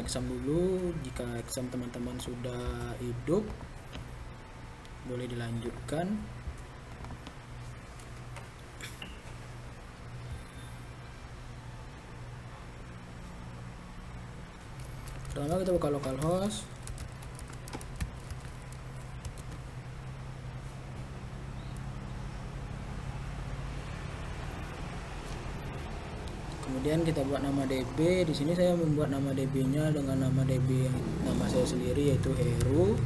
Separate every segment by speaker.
Speaker 1: exam dulu. Jika exam teman-teman sudah hidup, boleh dilanjutkan. Pertama kita buka localhost. Kemudian kita buat nama DB. Di sini saya membuat nama DB-nya dengan nama DB nama saya sendiri, yaitu Heru.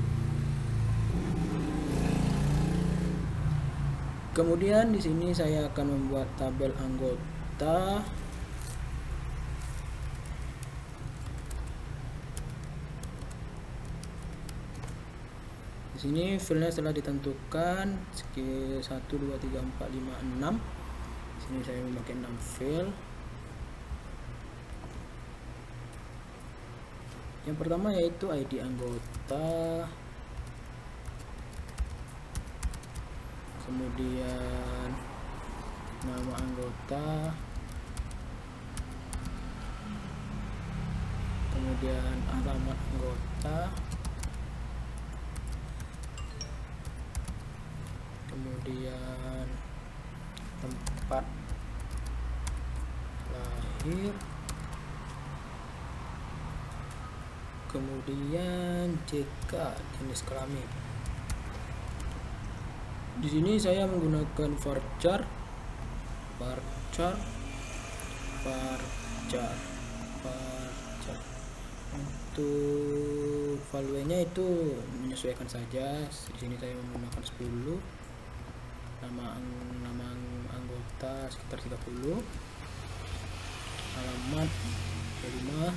Speaker 1: Kemudian di sini saya akan membuat tabel anggota. Di sini filenya telah ditentukan 1 2 3 4 5 6. Di sini saya memakai 6 file. Yang pertama yaitu ID anggota, kemudian nama anggota, kemudian alamat anggota, kemudian tempat lahir, kemudian JK jenis kelamin. Di sini saya menggunakan varchar untuk value-nya itu menyesuaikan saja. Di sini saya menggunakan 10, nama anggota sekitar 30, alamat 25,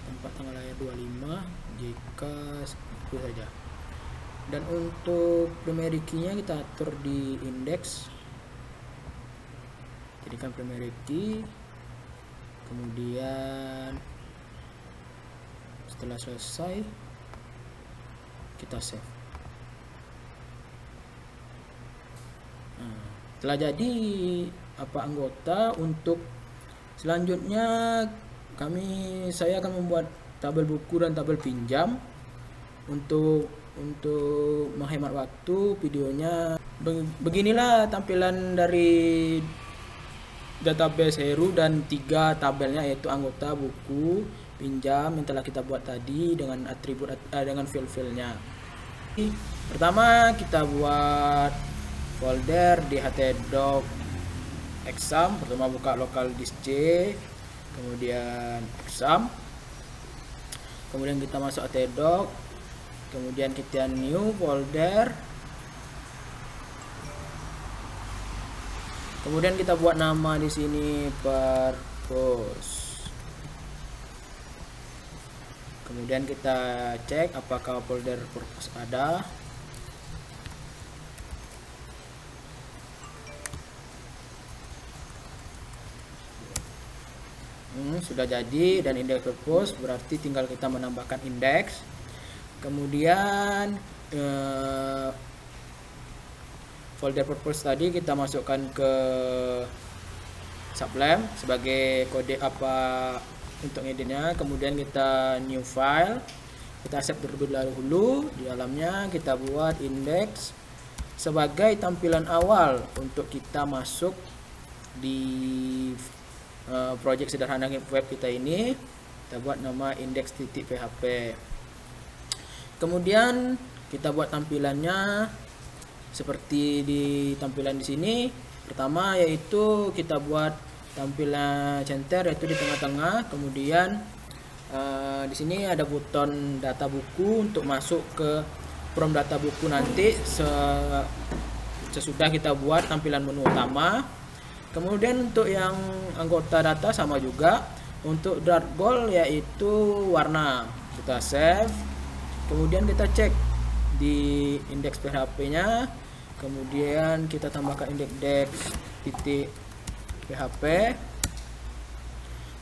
Speaker 1: tempat tanggal lahir 25, JK itu saja. Dan untuk primary key-nya kita atur di index, jadikan primary key. Kemudian setelah selesai kita save. Telah jadi anggota. Untuk selanjutnya saya akan membuat tabel buku dan tabel pinjam. Untuk menghemat waktu videonya, beginilah tampilan dari database Heru dan 3 tabelnya, yaitu anggota, buku, pinjam yang telah kita buat tadi dengan atribut dengan file-filenya. Pertama kita buat folder di htdoc exam. Pertama buka local disk C, kemudian exam, kemudian kita masuk htdoc, kemudian kita new folder, kemudian kita buat nama di sini purpose, kemudian kita cek apakah folder purpose ada. Sudah jadi, dan index purpose berarti tinggal kita menambahkan indeks. Kemudian folder purpose tadi kita masukkan ke Sublime sebagai kode untuk editnya. Kemudian kita new file, kita save terlebih dahulu. Di dalamnya kita buat indeks sebagai tampilan awal untuk kita masuk di project sederhana web kita ini. Kita buat nama index.php. Kemudian kita buat tampilannya seperti di tampilan di sini. Pertama yaitu kita buat tampilan center, yaitu di tengah-tengah. Kemudian di sini ada button data buku untuk masuk ke from data buku nanti sesudah kita buat tampilan menu utama. Kemudian untuk yang anggota data sama juga. Untuk dark gold yaitu warna, kita save. Kemudian kita cek di indeks PHP nya, kemudian kita tambahkan index.php.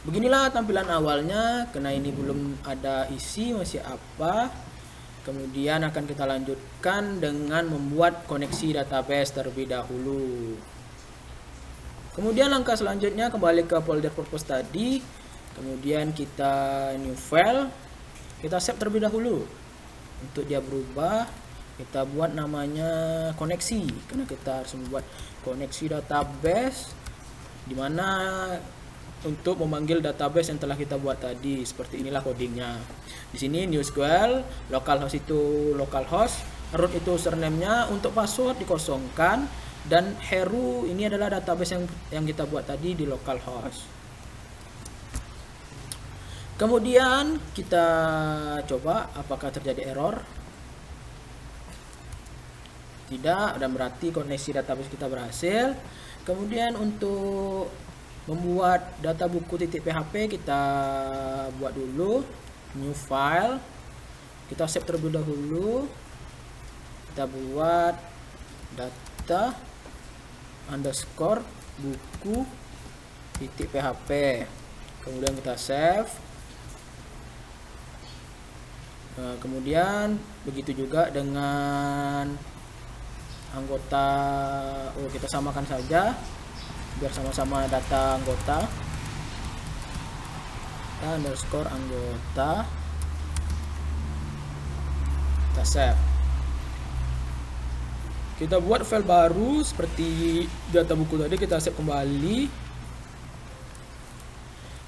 Speaker 1: Beginilah tampilan awalnya, karena ini belum ada isi, masih apa. Kemudian akan kita lanjutkan dengan membuat koneksi database terlebih dahulu. Kemudian langkah selanjutnya kembali ke folder purpose tadi. Kemudian kita new file, kita save terlebih dahulu. Untuk dia berubah, kita buat namanya koneksi, karena kita harus membuat koneksi database dimana untuk memanggil database yang telah kita buat tadi. Seperti inilah codingnya. Di sini new SQL, localhost itu localhost, root itu username-nya, untuk password dikosongkan, dan Heru ini adalah database yang kita buat tadi di localhost. Kemudian kita coba apakah terjadi error. Tidak, dan berarti koneksi database kita berhasil. Kemudian untuk membuat data buku .php kita buat dulu new file. Kita save terlebih dahulu. Kita buat data underscore buku .php. Kemudian kita save. Kemudian begitu juga dengan anggota, kita samakan saja biar sama-sama data anggota, underscore anggota, kita save. Kita buat file baru seperti data buku tadi, kita save kembali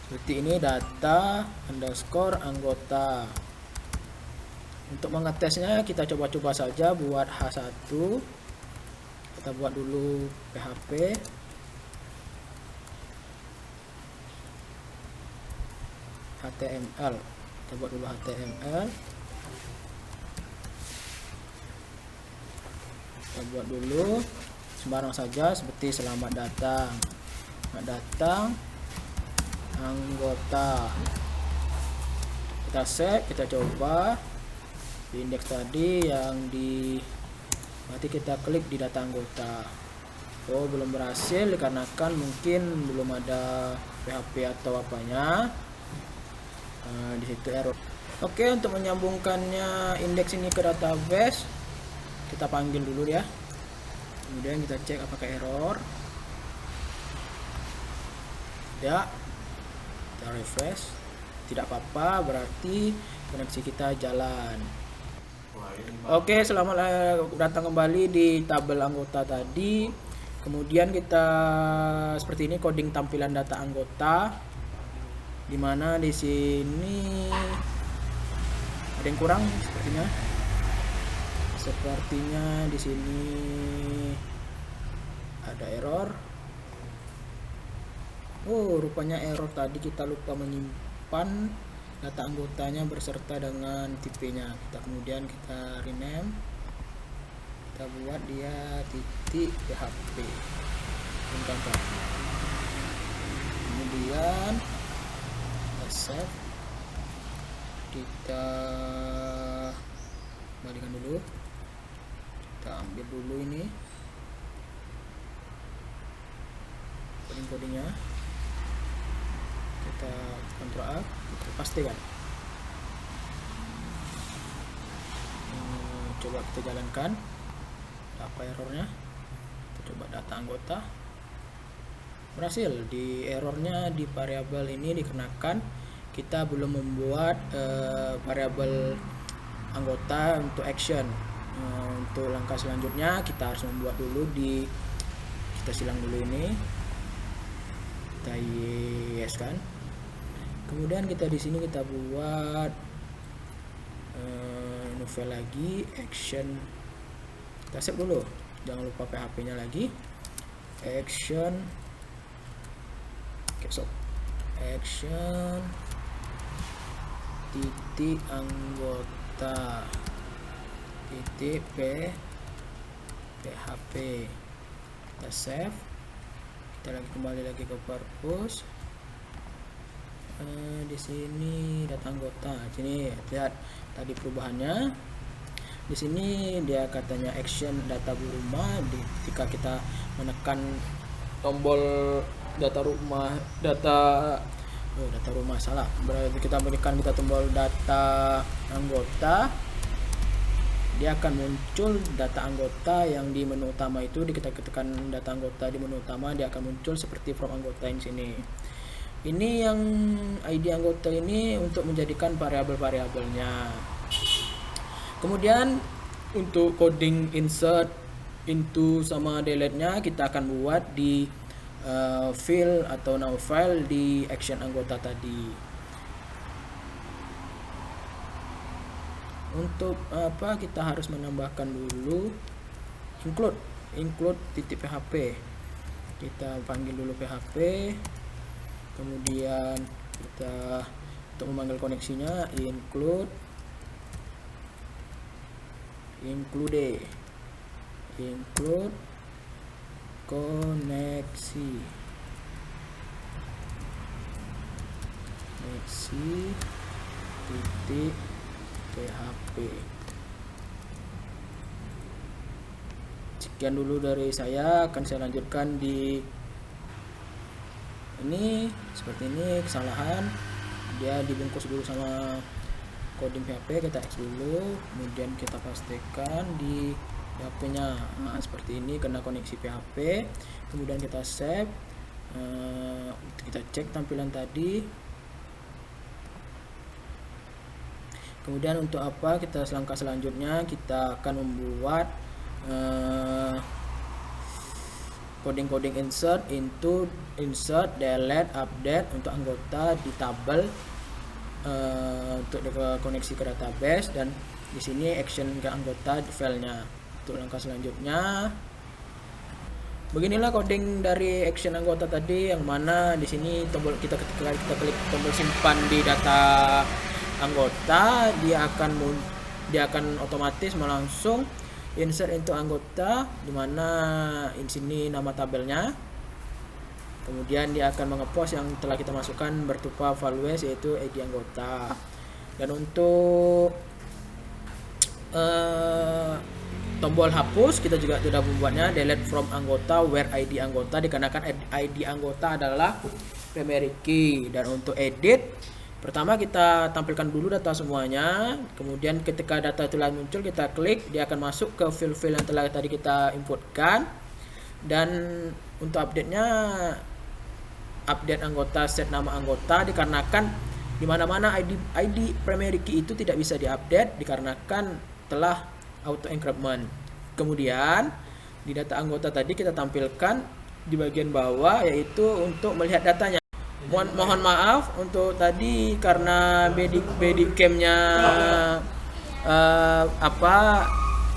Speaker 1: seperti ini, data underscore anggota. Untuk mengetesnya kita coba-coba saja buat H1. Kita buat dulu PHP. HTML. Kita buat dulu HTML. Kita buat dulu sembarang saja seperti selamat datang. Selamat datang anggota. Kita save, kita coba di indeks tadi yang nanti kita klik di data anggota. Oh, belum berhasil dikarenakan mungkin belum ada PHP atau apanya. Di situ error. Oke, untuk menyambungkannya indeks ini ke database, kita panggil dulu ya. Kemudian kita cek apakah error. Ya, kita refresh. Tidak apa-apa, berarti koneksi kita jalan. Oke, selamat datang kembali di tabel anggota tadi. Kemudian kita seperti ini coding tampilan data anggota, dimana di sini ada yang kurang sepertinya. Sepertinya di sini ada error. Oh, rupanya error tadi kita lupa menyimpan data anggotanya berserta dengan tipenya. Kemudian kita rename, kita buat dia .php. Kemudian kita save, kita kembalikan dulu, kita ambil dulu ini coding-codingnya, kita Ctrl A, kita pastikan. Coba kita jalankan apa errornya. Kita coba data anggota, berhasil. Di errornya di variabel ini dikarenakan kita belum membuat variabel anggota untuk action. Untuk langkah selanjutnya kita harus membuat dulu kita silang dulu ini, kita yes kan. Kemudian kita di sini kita buat novel lagi action. Kita save dulu, jangan lupa PHP-nya lagi. Action titik anggota titik php. Kita save, kita kembali lagi ke purpose. Di sini data anggota, sini lihat tadi perubahannya. Di sini dia katanya action data bu rumah. Ketika kita menekan tombol data rumah salah, berarti kita menekan tombol data anggota, dia akan muncul data anggota yang di menu utama itu. Kita tekan data anggota di menu utama, dia akan muncul seperti from anggota yang sini. Ini yang ID anggota ini untuk menjadikan variabel-variabelnya. Kemudian untuk coding insert, into sama delete-nya kita akan buat di field atau now file di action anggota tadi. Untuk apa kita harus menambahkan dulu include titik php. Kita panggil dulu php, kemudian kita untuk memanggil koneksinya include koneksi titik php. Sekian dulu dari saya, akan saya lanjutkan di ini. Seperti ini kesalahan, dia dibungkus dulu sama coding PHP, kita X dulu, kemudian kita pastikan di PHP nya. Nah, seperti ini kena koneksi PHP, kemudian kita save, kita cek tampilan tadi. Kemudian untuk apa kita langkah selanjutnya, kita akan membuat coding insert, into, insert, delete, update untuk anggota di tabel untuk koneksi ke database, dan di sini action ke anggota di filenya. Untuk langkah selanjutnya beginilah coding dari action anggota tadi, yang mana di sini tombol kita ketika kita klik tombol simpan di data anggota, dia akan otomatis langsung insert into anggota, dimana di sini nama tabelnya. Kemudian dia akan mengepost yang telah kita masukkan berupa values, yaitu ID anggota. Dan untuk tombol hapus kita juga sudah membuatnya, delete from anggota where ID anggota, dikarenakan ID anggota adalah primary key. Dan untuk edit, pertama kita tampilkan dulu data semuanya, kemudian ketika data telah muncul kita klik, dia akan masuk ke file-file yang telah tadi kita inputkan. Dan untuk update-nya, update anggota, set nama anggota, dikarenakan dimana-mana ID primary key itu tidak bisa diupdate dikarenakan telah auto encryptment. Kemudian di data anggota tadi kita tampilkan di bagian bawah, yaitu untuk melihat datanya. Mohon maaf untuk tadi karena Badicam-nya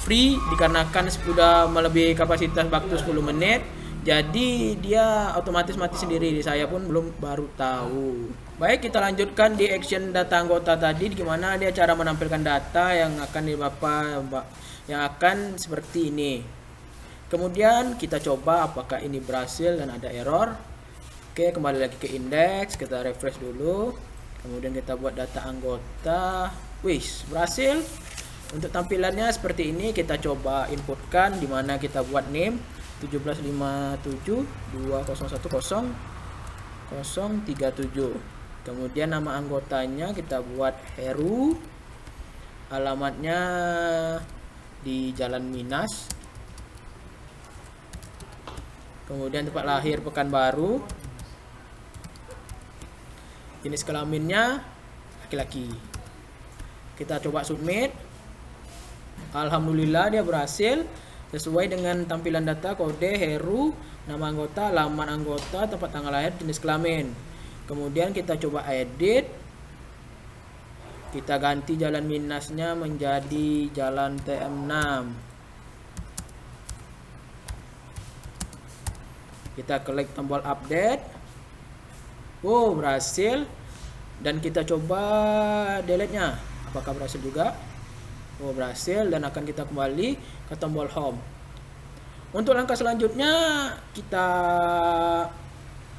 Speaker 1: free, dikarenakan sudah melebihi kapasitas waktu 10 menit, jadi dia otomatis mati sendiri. Saya pun baru tahu. Baik, kita lanjutkan di action data anggota tadi, gimana dia cara menampilkan data yang akan seperti ini. Kemudian kita coba apakah ini berhasil dan ada error. Oke, kembali lagi ke indeks, kita refresh dulu, kemudian kita buat data anggota. Wis, berhasil. Untuk tampilannya seperti ini, kita coba inputkan, dimana kita buat name 175720100037. Kemudian nama anggotanya kita buat Heru, alamatnya di Jalan Minas, kemudian tempat lahir Pekanbaru, jenis kelaminnya laki-laki. Kita coba submit. Alhamdulillah dia berhasil sesuai dengan tampilan data, kode Heru, nama anggota, alamat anggota, tempat tanggal lahir, jenis kelamin. Kemudian kita coba edit, kita ganti Jalan Minasnya menjadi Jalan TM6. Kita klik tombol update. Oh, berhasil. Dan kita coba delete-nya, apakah berhasil juga? Oh, berhasil. Dan akan kita kembali ke tombol home. Untuk langkah selanjutnya kita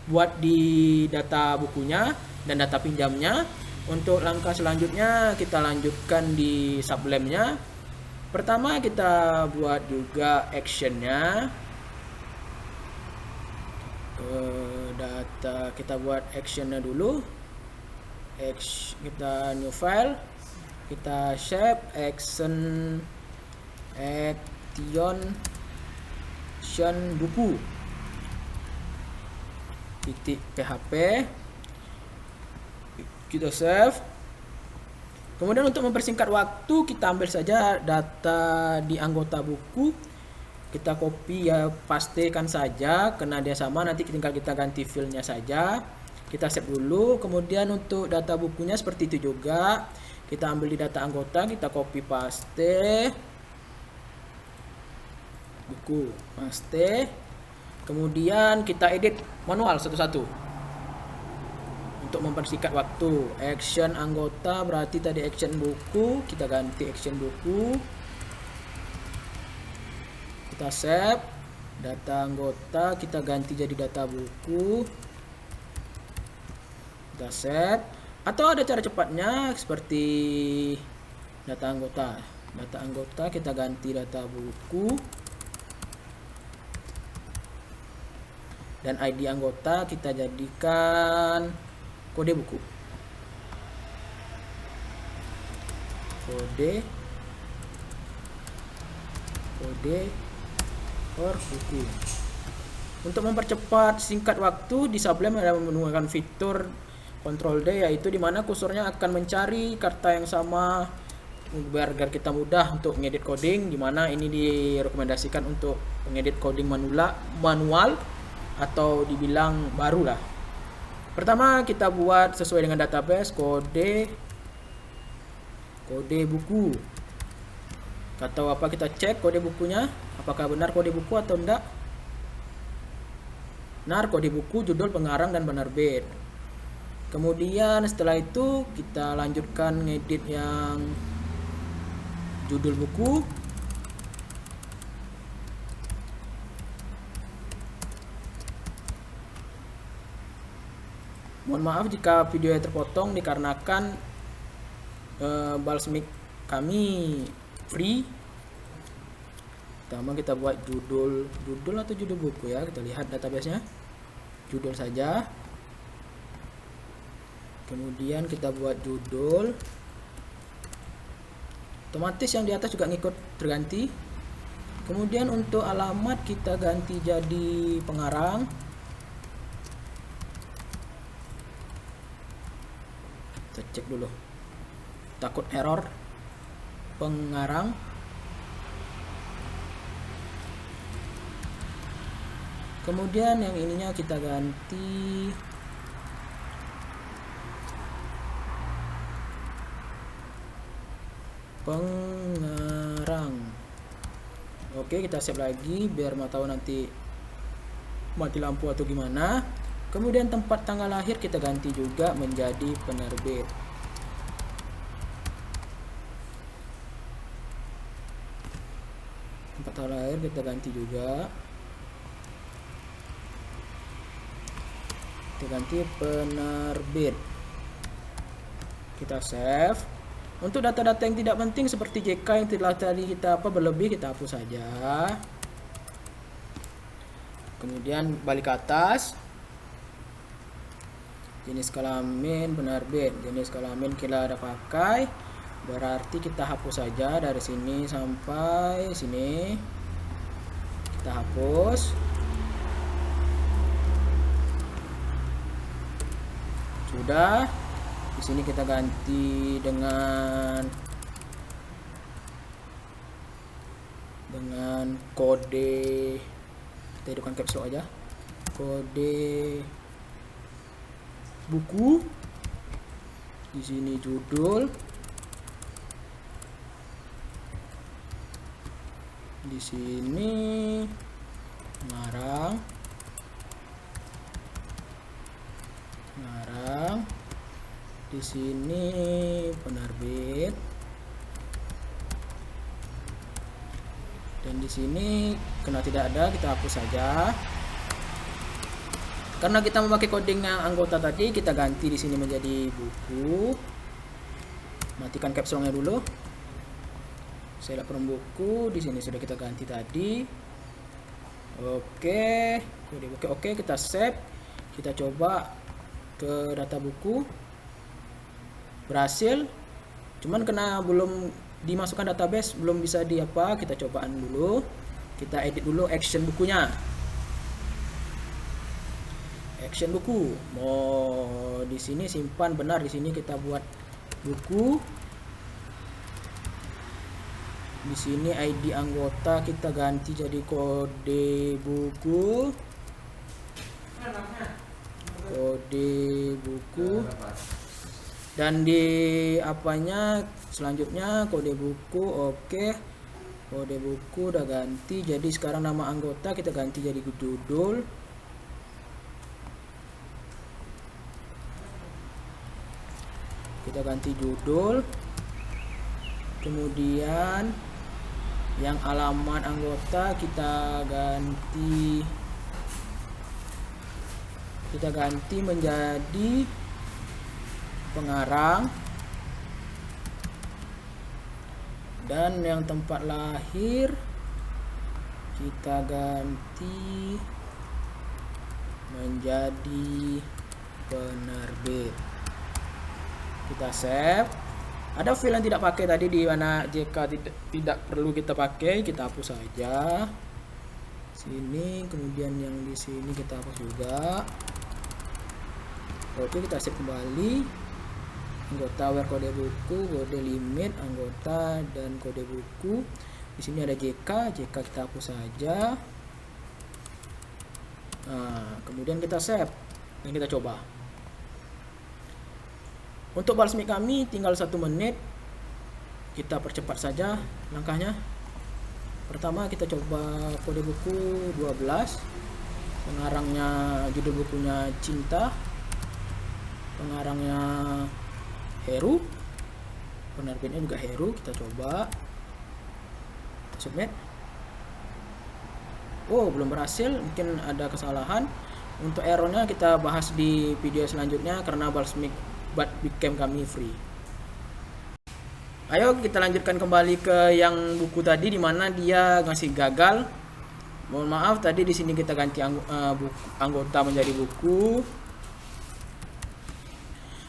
Speaker 1: buat di data bukunya dan data pinjamnya. Untuk langkah selanjutnya kita lanjutkan di Sublime-nya. Pertama kita buat juga action-nya. Data kita buat action-nya dulu. Kita new file, kita save action buku .php. Kita save. Kemudian untuk mempersingkat waktu, kita ambil saja data di anggota buku, kita copy ya, pastikan saja karena dia sama, nanti tinggal kita ganti filenya saja. Kita save dulu. Kemudian untuk data bukunya seperti itu juga, kita ambil di data anggota, kita copy paste buku, paste. Kemudian kita edit manual satu-satu untuk mempersingkat waktu. Action anggota berarti tadi action buku, kita ganti action buku. Kita save. Data anggota kita ganti jadi data buku. Kita save. Atau ada cara cepatnya seperti data anggota. Data anggota kita ganti data buku. Dan ID anggota kita jadikan kode buku. Kode for buku. Untuk mempercepat singkat waktu, di Sublime ada menggunakan fitur Ctrl D, yaitu dimana kursornya akan mencari kata yang sama agar kita mudah untuk mengedit coding, dimana ini direkomendasikan untuk mengedit coding manual atau dibilang baru lah. Pertama kita buat sesuai dengan database kode buku. Atau apa, kita cek kode bukunya apakah benar kode buku atau enggak. Benar kode buku, judul, pengarang dan penerbit. Kemudian setelah itu kita lanjutkan ngedit yang judul buku. Mohon maaf jika videonya terpotong dikarenakan Balsamiq kami free. Pertama kita buat judul atau judul buku ya, kita lihat database-nya. Judul saja. Kemudian kita buat judul. Otomatis yang di atas juga ngikut terganti. Kemudian untuk alamat kita ganti jadi pengarang. Kita cek dulu, takut error. Pengarang. Kemudian yang ininya kita ganti pengarang. Oke, kita save lagi biar mau tahu nanti mati lampu atau gimana. Kemudian tempat tanggal lahir kita ganti juga menjadi penerbit. Tempat tanggal lahir kita ganti juga. Kita ganti penerbit. Kita save. Untuk data-data yang tidak penting seperti JK yang telah tadi kita berlebih, kita hapus saja. Kemudian balik ke atas. Jenis kelamin penerbit, jenis kelamin kita ada pakai, berarti kita hapus saja dari sini sampai sini. Kita hapus. Sudah. Di sini kita ganti dengan kode, kita hidupkan caps lock aja. Kode buku. Di sini judul. Di sini pengarang. Di sini penerbit. Dan di sini karena tidak ada, kita hapus saja. Karena kita memakai coding yang anggota tadi, kita ganti di sini menjadi buku. Matikan caps lock-nya dulu. Select from buku, di sini sudah kita ganti tadi. Oke, oke, kita save. Kita coba ke data buku. Berhasil. Cuman karena belum dimasukkan database, belum bisa kita cobaan dulu. Kita edit dulu action bukunya. action buku. Mau di sini simpan benar, di sini kita buat buku. Di sini ID anggota kita ganti jadi kode buku. Kode buku. Dan di apanya selanjutnya kode buku. Oke. Kode buku udah ganti. Jadi sekarang nama anggota kita ganti jadi judul. Kita ganti judul. Kemudian yang alamat anggota kita ganti menjadi pengarang, dan yang tempat lahir kita ganti menjadi penerbit. Kita save. Ada file yang tidak pakai tadi di mana JK tidak perlu kita pakai, kita hapus saja. Sini, kemudian yang di sini kita hapus juga. Oke, kita save kembali. Anggota where kode buku, kode limit anggota dan kode buku. Di sini ada JK kita hapus saja. Nah, kemudian kita save dan kita coba. Untuk balas mic kami tinggal 1 menit. Kita percepat saja langkahnya. Pertama kita coba kode buku 12. Pengarangnya, judul bukunya Cinta. Pengarangnya Heru. Penerbitnya juga Heru. Kita coba. Submit. Oh, belum berhasil. Mungkin ada kesalahan. Untuk errornya kita bahas di video selanjutnya karena balas mic Bitcam kami free. Ayo kita lanjutkan kembali ke yang buku tadi di mana dia ngasih gagal. Mohon maaf tadi di sini kita ganti anggota menjadi buku.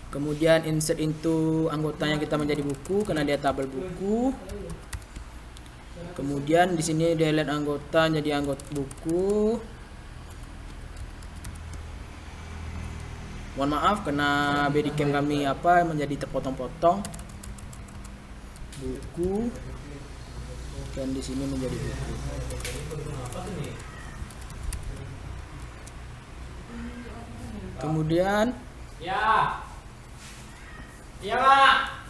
Speaker 1: Kemudian insert into anggotanya kita menjadi buku karena dia tabel buku. Kemudian di sini delete anggota jadi anggota buku. Mohon maaf karena Badicam kami menjadi terpotong-potong buku dan di sini menjadi buku. Kemudian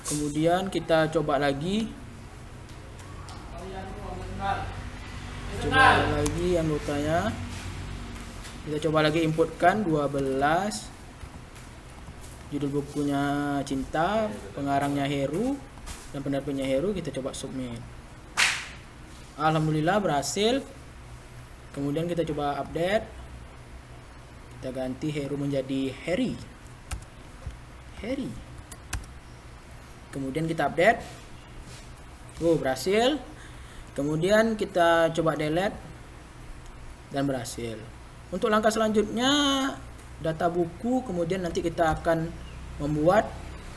Speaker 1: kemudian kita coba lagi. Coba lagi anggotanya. Kita coba lagi inputkan 12. Judul bukunya Cinta, pengarangnya Heru, dan penerbitnya Heru. Kita coba submit. Alhamdulillah berhasil. Kemudian kita coba update. Kita ganti Heru menjadi Harry. Kemudian kita update. Oh, berhasil. Kemudian kita coba delete dan berhasil. Untuk langkah selanjutnya data buku, kemudian nanti kita akan membuat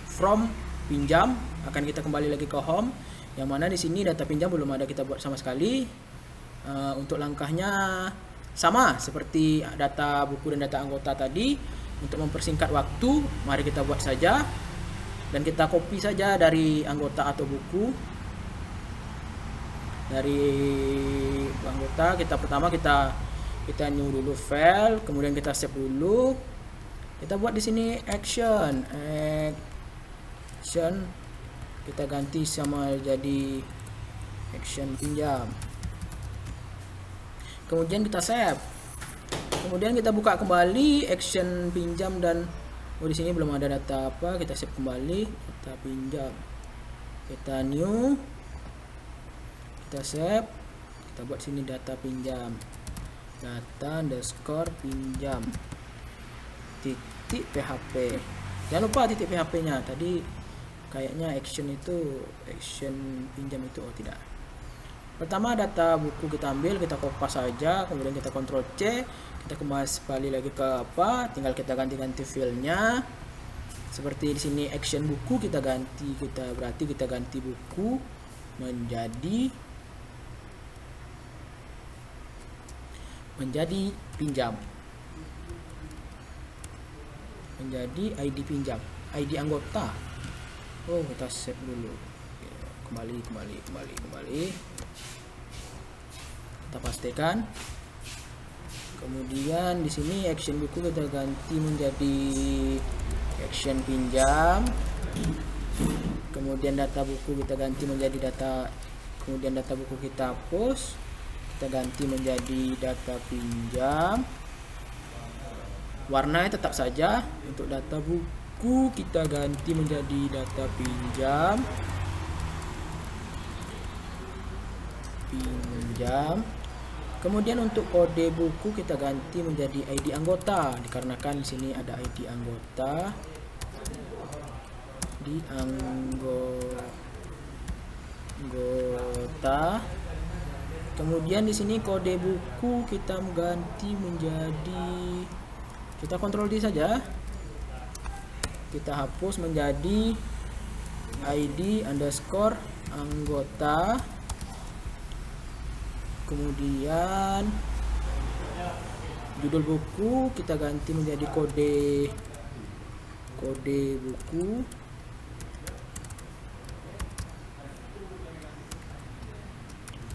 Speaker 1: from pinjam. Akan kita kembali lagi ke home, yang mana di sini data pinjam belum ada kita buat sama sekali. Untuk langkahnya sama seperti data buku dan data anggota tadi. Untuk mempersingkat waktu, mari kita buat saja dan kita copy saja dari anggota atau buku. Dari anggota pertama kita new dulu file, kemudian kita save dulu. Kita buat di sini action. Kita ganti sama jadi action pinjam. Kemudian kita save. Kemudian kita buka kembali action pinjam dan di sini belum ada data apa. Kita save kembali data pinjam. Kita new. Kita save. Kita buat sini data pinjam. Data underscore pinjam titik php. Jangan lupa titik php nya tadi kayaknya action pinjam itu, oh tidak. Pertama data buku kita ambil, kita kopas saja, kemudian kita Ctrl C, kita kembali lagi ke tinggal kita ganti filenya. Seperti di sini action buku kita ganti, berarti kita ganti buku menjadi pinjam. menjadi ID pinjam, ID anggota. Oh, kita save dulu. Kembali. Kita pastikan. Kemudian di sini action buku kita ganti menjadi action pinjam. Kemudian data buku kita ganti menjadi data. Kemudian data buku kita hapus. Kita ganti menjadi data pinjam. Warnanya tetap saja. Untuk data buku kita ganti menjadi data pinjam. Kemudian untuk kode buku kita ganti menjadi ID anggota, dikarenakan di sini ada ID anggota di anggota. Kemudian di sini kode buku kita ganti menjadi, kita kontrol D saja, kita hapus menjadi ID underscore anggota. Kemudian judul buku kita ganti menjadi kode buku.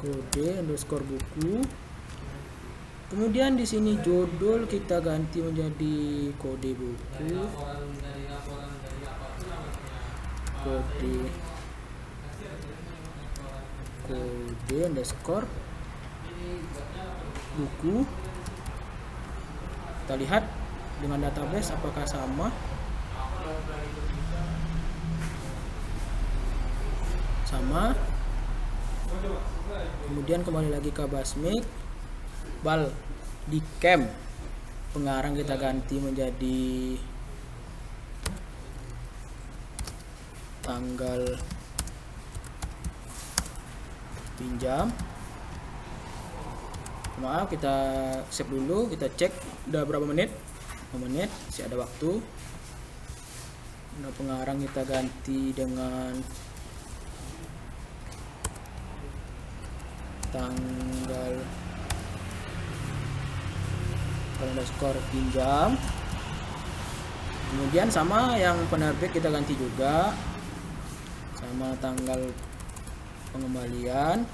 Speaker 1: Kode underscore buku. Kemudian di sini judul kita ganti menjadi kode buku. Kode underscore buku. Kita lihat dengan database apakah sama. Kemudian kembali lagi ke Basmik, bal di camp pengarang kita ganti menjadi tanggal pinjam. Maaf, kita save dulu, kita cek udah berapa menit. 5 menit, masih ada waktu. Nah, pengarang kita ganti dengan tanggal underscore pinjam. Kemudian sama yang penerbit kita ganti juga, sama tanggal pengembalian.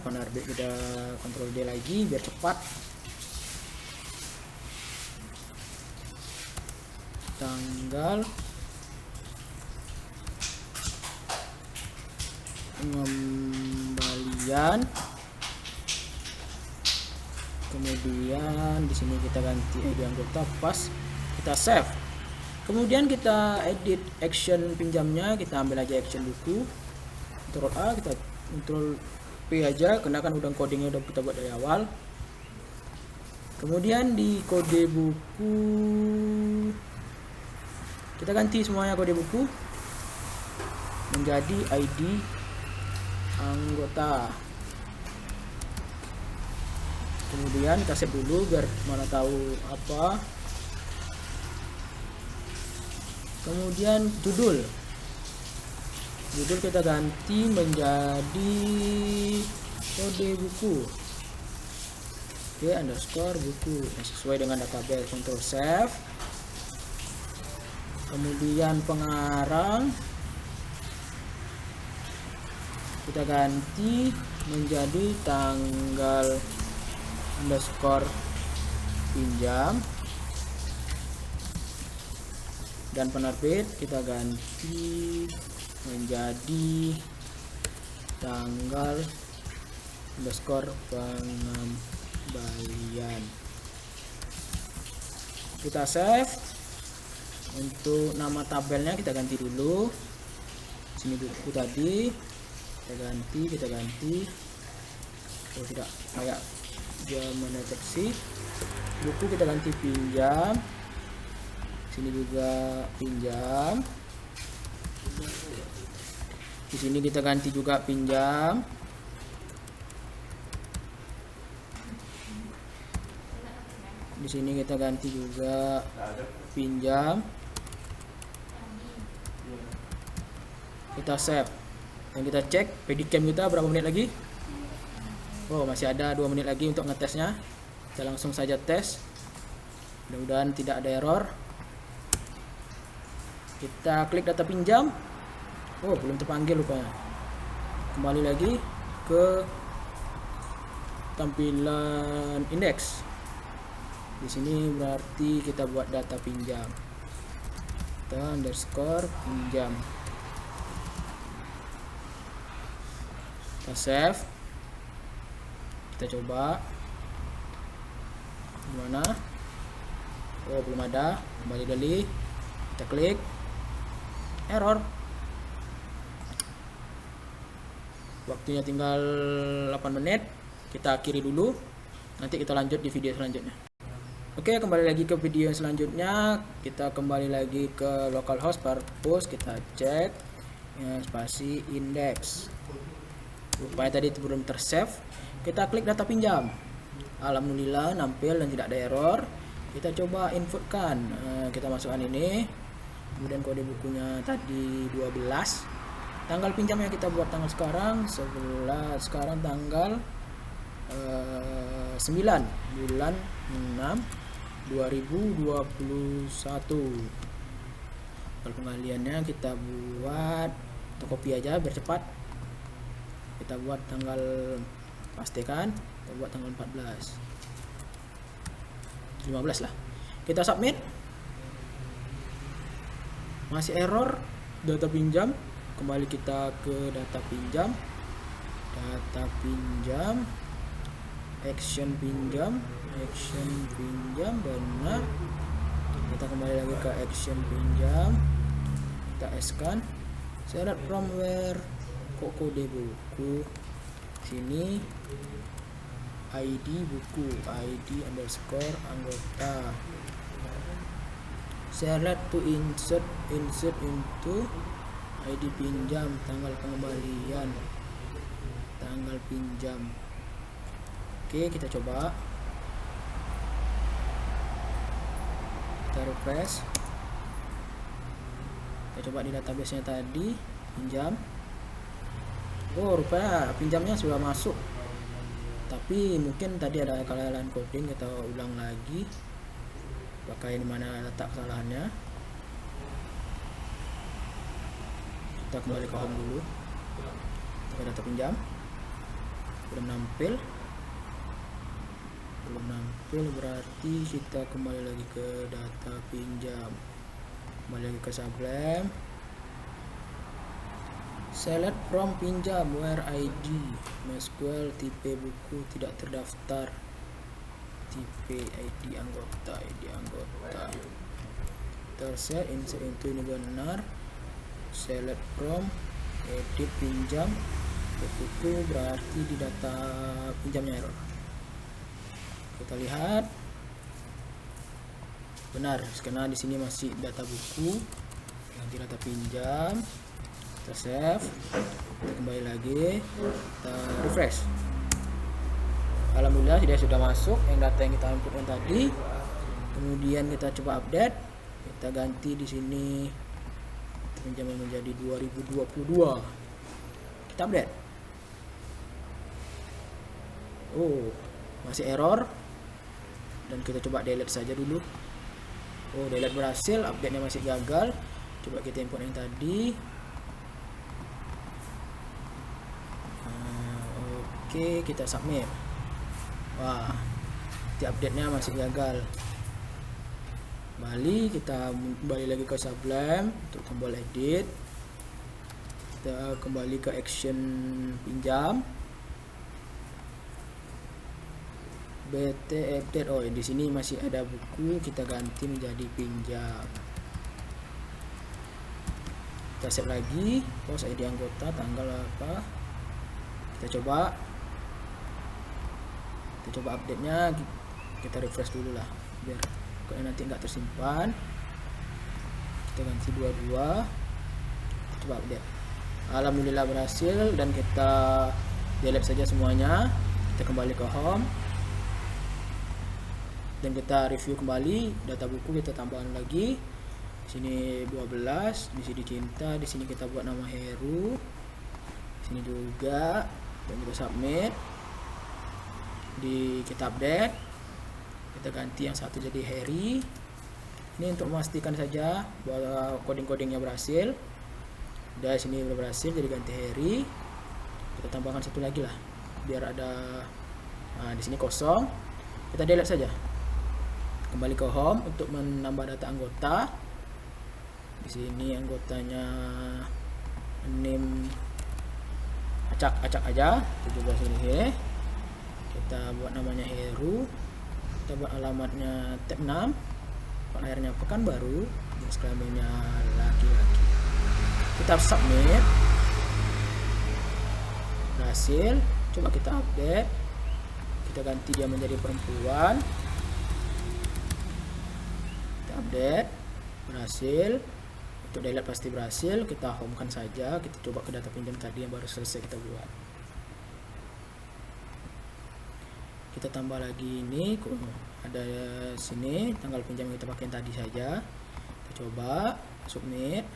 Speaker 1: Penerbit kita kontrol D lagi biar cepat. Tanggal pengembalian. Kemudian di sini kita ganti ID anggota, pas, kita save. Kemudian kita edit action pinjamnya, kita ambil aja action buku, Ctrl A, kita Ctrl P aja, karena kan udah codingnya udah kita buat dari awal. Kemudian di kode buku kita ganti semuanya kode buku menjadi ID anggota. Kemudian kita save dulu biar mana tahu apa. Kemudian judul kita ganti menjadi kode buku, underscore buku, sesuai dengan database. Ctrl save. Kemudian pengarang kita ganti menjadi tanggal underscore pinjam, dan penerbit kita ganti menjadi tanggal underscore pengembalian. Kita save. Untuk nama tabelnya kita ganti dulu. Sini buku tadi kita ganti. Kalau tidak kayak dia mendeteksi, buku kita ganti pinjam. Sini juga pinjam. Di sini kita ganti juga pinjam. Di sini kita ganti juga pinjam. Kita save dan kita cek pedicam kita berapa menit lagi. Oh, masih ada 2 menit lagi untuk ngetesnya. Kita langsung saja tes. Mudah-mudahan tidak ada error. Kita klik data pinjam. Oh, belum terpanggil rupanya. Kembali lagi ke tampilan indeks. Di sini berarti kita buat data pinjam. Kita underscore pinjam. Kita save. Kita coba. Gimana? Oh, belum ada. Kembali dari. Kita klik. Error. Waktunya tinggal 8 menit. Kita akhiri dulu. Nanti kita lanjut di video selanjutnya. Oke, kembali lagi ke video selanjutnya. Kita kembali lagi ke localhost purpose. Kita cek ya, spasi index. Rupanya tadi itu belum tersave. Kita klik data pinjam. Alhamdulillah nampil dan tidak ada error. Kita coba inputkan. Kita masukkan ini. Kemudian kode bukunya tadi 12. Tanggal pinjamnya kita buat tanggal sekarang 11. Sekarang tanggal 9 bulan 6 2021. Kalau pengaliannya kita buat fotokopi aja biar cepat. Kita buat tanggal, pastikan kita buat tanggal 14 15 lah. Kita submit. Masih error data pinjam. Kembali kita ke data pinjam. Data pinjam. Action pinjam. Action pinjam benar. Kita kembali lagi ke action pinjam. Kita scan. Select from where. Kok kode buku. Sini ID buku, ID underscore anggota. Select to insert into ID pinjam, tanggal pengembalian, tanggal pinjam. Oke, kita coba. Kita refresh. Kita coba di database nya tadi pinjam. Oh, rupanya pinjamnya sudah masuk. Tapi mungkin tadi ada kesalahan coding, kita ulang lagi. Pakai di mana letak kesalahannya. Kita kembali ke home dulu. Kita data pinjam. Belum nampil. Belum nampil berarti kita kembali lagi ke data pinjam. Kembali lagi ke Sublime. Select from pinjam where ID MySQL tipe buku tidak terdaftar, tipe ID anggota, terset insert into ini benar. Select from edit pinjam buku berarti di data pinjamnya error. Kita lihat benar karena di sini masih data buku, nanti data pinjam. Kita save, kita kembali lagi, kita refresh. Alhamdulillah sudah masuk yang data yang kita inputkan tadi. Kemudian kita coba update, kita ganti di sini pinjaman menjadi 2022. Kita update. Oh, masih error. Dan kita coba delete saja dulu. Oh, delete berhasil, update-nya masih gagal. Coba kita input yang tadi. Oke, kita submit. Wah, di update-nya masih gagal. Kita kembali lagi ke Sublime untuk tombol edit. Kita kembali ke action pinjam. BT update. Oh, di sini masih ada buku, kita ganti menjadi pinjam. Kita save lagi. Post ID anggota, tanggal apa? Kita coba. Kita coba update-nya, kita refresh dulu lah biar kalau nanti nggak tersimpan. Kita ganti 22. Kita coba update. Alhamdulillah berhasil dan kita delete saja semuanya. Kita kembali ke home dan kita review kembali data buku, kita tambahkan lagi. Di sini 12, di sini cinta, di sini kita buat nama Heru. Di sini juga dan kita submit. kita update, kita ganti yang satu jadi Harry. Ini untuk memastikan saja bahwa coding-codingnya berhasil. Udah, sini udah berhasil jadi ganti Harry. Kita tambahkan satu lagi lah biar ada. Nah, di sini kosong, kita delete saja. Kembali ke home untuk menambah data anggota. Di sini anggotanya name acak aja 17 ini. Kita buat namanya Heru, kita buat alamatnya tab 6, akhirnya Pekanbaru, jenis kelaminnya laki-laki. Kita submit, berhasil. Coba kita update, kita ganti dia menjadi perempuan. Kita update, berhasil. Untuk delete pasti berhasil. Kita homekan saja, kita coba ke data pinjam tadi yang baru selesai kita buat. Kita tambah lagi ini, ada sini tanggal pinjam yang kita pakai tadi saja. Kita coba submit,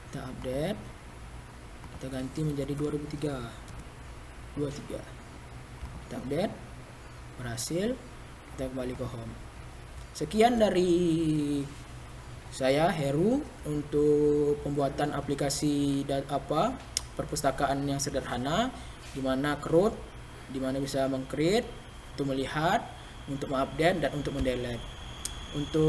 Speaker 1: kita update, kita ganti menjadi 2023. Kita update, berhasil. Kita kembali ke home. Sekian dari saya Heru untuk pembuatan aplikasi perpustakaan yang sederhana, di mana CRUD, di mana bisa meng-create, untuk melihat, untuk mengupdate dan untuk mendelete. Untuk